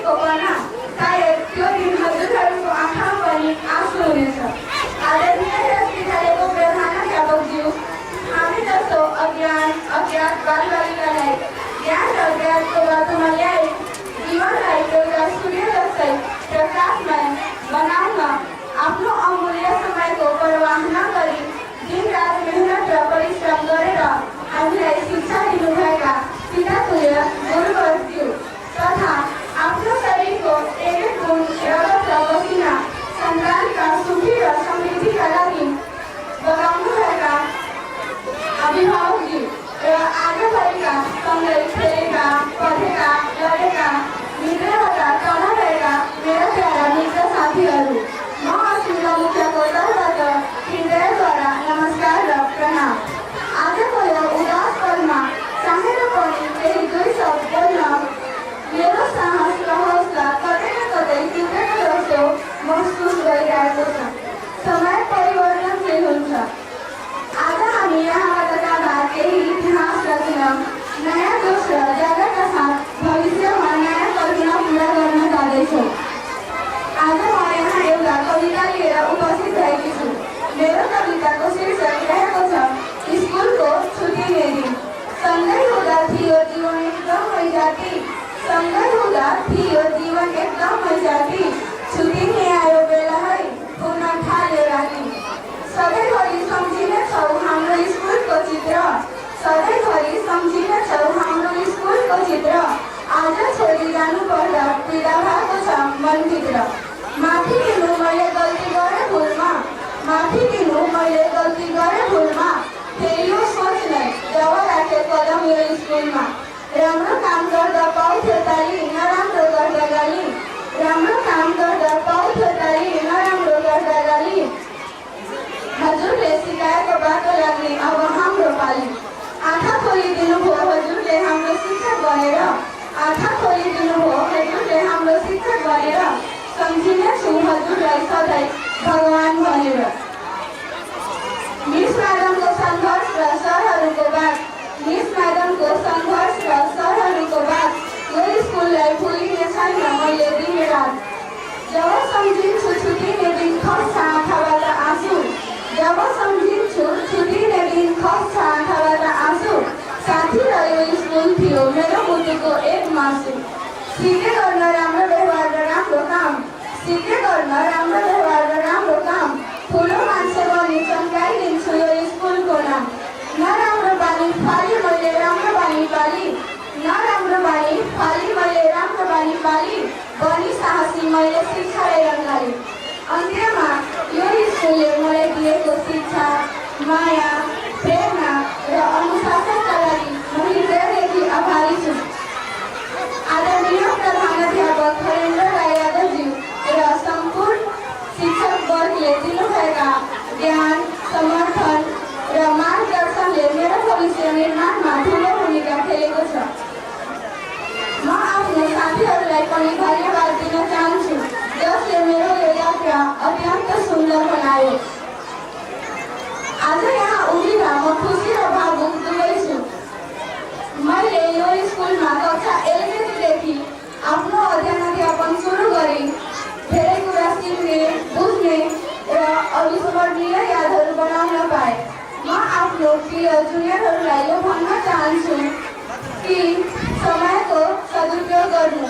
नजिकको परिणाम सायद त्यो दिन हजुरहरूको आँखामा पनि आँसु हुनेछ। आदरणीय यस विद्यालयको प्रधानाध्यापकज्यू, हामी जस्तो अज्ञान अज्ञात बालबालिकालाई ज्ञान र ज्ञानको बाटोमा ल्याई जीवनलाई एउटा सूर्य जस्तै प्रकाशमय बनाउन आफ्नो अमूल्य समयको परवाह नगरी दिनरात मेहनत र परिश्रम गरेर हामीलाई शिक्षा दिनुभएका पितातुल्य गुरुवर्गज्यू तथा आफ्नो शरीरको एक गुण रगत र पसिना सन्तानका सुखी र समृद्धिका लागि बगाउनुभएका अभिभावकज्यू र आजभरिका सँगै खेलेका पढेका लडेका मित्रहरूका तल रहेका मेरा प्यारा मित्र साथीहरू, म अश्विनी मुखियाको तर्फबाट हृदयद्वारा नमस्कार र प्रणाम। आजको यो उदास पलमा चाहेर पनि केही दुई शब्द बोल्न मेरो साहस र हौसला कतै न कतै टुटेको जस्तो महसुस गरिरहेको छ। समय परिवर्तनशील हुन्छ। आज हामी यहाँबाट जाँदा केही इतिहास रचिन नयाँ जोस र जागरका साथ भविष्यमा नयाँ कल्पना पुरा गर्न जाँदैछौँ। आज म यहाँ एउटा कविता लिएर उपस्थित भएकी छु। मेरो कविताको शीर्षक रहेको छ स्कुलको छुट्टिने दिन। सँगै हुँदा थियो जीवन एकदमै जाति, सँगै हुँदा थियो जीवन एकदमै जाति, छुट्टिने आयो बेला है हुन थाल्यो राति। सधैँभरि सम्झिनेछौ हाम्रो स्कुलको चित्र, सधैँभरि सम्झिनेछौ हाम्रो स्कुलको चित्र, आज छोडी जानु पर्दा पीडा भएको छ मनभित्र। माफी दिनु मैले गल्ती गरेँ भुलमा, माफी दिनु मैले गल्ती गरेँ भुलमा, फेरि यो सोच नै जब राखे कदम यो स्कुलमा। राम्रो काम गर्दा पाउँथ्यो ताली, नराम्रो गर्दा गाली, राम्रो काम गर्दा पाउँथ्यो ताली, नराम्रो गर्दा गाली। हजुरले सिकाएको बाटो लाग्ने अब हाम्रो पाली। आँखा खोलिदिनु भयो हजुरले हाम्रो शिक्षक बनेर, आँखा खोलिदिनु भयो हजुरले हाम्रो शिक्षक बनेर, सम्झिनेछु हजुरलाई सधैँ भगवान भनेर। मिस म्याडमको सङ्घर्ष र सरहरूको बात, मिस म्याडमको सङ्घर्ष र सरहरूको बात, यो स्कुललाई भुलिने छैन मैले दिन रात। जब सम्झिन्छु छुट्टिने दिन खस्छ आँखाबाट आँसु, जब सम्झिन्छु छुट्टिने दिन खस्छ आँखाबाट आँसु, साथी र यो स्कुल थियो मेरो मुटुको एक मासु। सिके गर्न राम्रो व्यवहार र राम्रो काम, सिके गर्न राम्रो व्यवहार र राम्रो काम, ठुलो मान्छे बनी चम्काइदिन्छु यो स्कुलको नाम। नराम्रो बानी फाली मैले राम्रो बानी पाली, नराम्रो बानी फाली मैले राम्रो बानी पाली, बनी साहसी मैले शिक्षालाई रङ्गाली। अन्त्यमा यो स्कुलले मलाई दिएको शिक्षा, माया, प्रेरणा र अनुशासनका लागि म हृदयदेखि आभारी छु। आदरणीय प्रधानाध्यापक हरेन्द्र राय यादवज्यू र सम्पूर्ण शिक्षक वर्गले दिनुभएका ज्ञान, समर्थन र मार्गदर्शनले मेरो भविष्य निर्माणमा ठुलो भूमिका खेलेको छ। म आफ्नो साथीहरूलाई पनि धन्यवाद दिन चाहन्छु जसले मेरो यो यात्रा अत्यन्त सुन्दर बनायो। आज यहाँ उभिँदा म खुसी र भावुक दुवै छु। मैले यो स्कुलमा कक्षा एलकेजीदेखि आफ्नो अध्ययन अध्यापन सुरु गरी धेरै कुरा सिक्ने, बुझ्ने र अविस्मरणीय यादहरू बनाउन पाएँ। म आफ्नो प्रिय जुनियरहरूलाई यो भन्न चाहन्छु कि समयको सदुपयोग गर्नु।